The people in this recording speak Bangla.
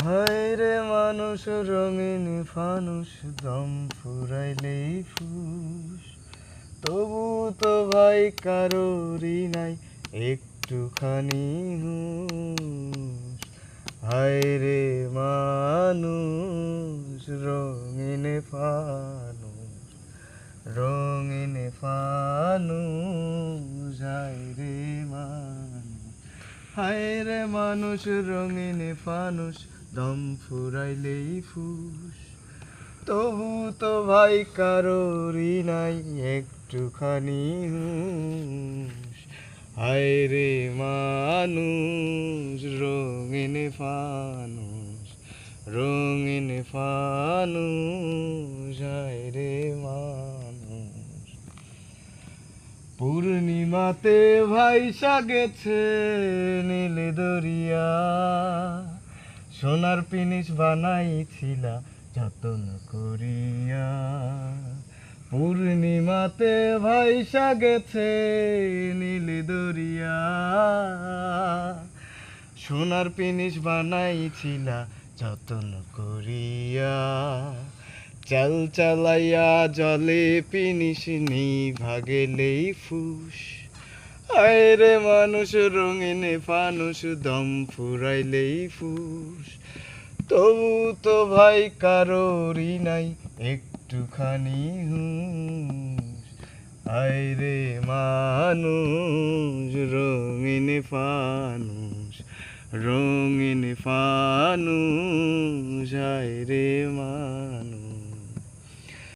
হায় রে মানুষ রঙিন ফানুষ দম ফুরাইলেই ফুস, তবু তো ভাই কারোরই নাই একটুখানি হুঁশ। হায় রে মানুষ রঙিন ফানুষ, রঙিন ফানুষ। হায় রে মানুষ, হায় রে মানুষ রঙিন ফানুষ দম ফুরাইলেই ফুস, তবু তো ভাই কারোরই নাই একটুখানি হুঁশ। হায় রে মানুষ রঙিন ফানুষ, রঙিন ফানুষ। হায় রে মানুষ, পূর্ণিমাতে ভাইসা গেছে নীল দরিয়া, সোনার পিনিস বানাইছিলা যতন করিয়া। পূর্ণিমাতে ভাইসা গেছে নীল দরিয়া, সোনার পিনিস বানাইছিলা যতন করিয়া। চাল চালাইয়া জলে পিনিস ভাগেলেই ফুস, হায় রে মানুষ রঙিন ফানুষ দম ফুরাইলেই ফুস, তবু তো ভাই কারোরই নাই একটুখানি হুঁশ। হায় রে মানুষ রঙিন ফানুষ, রঙিন ফানুষ। হায় রে মানুষ।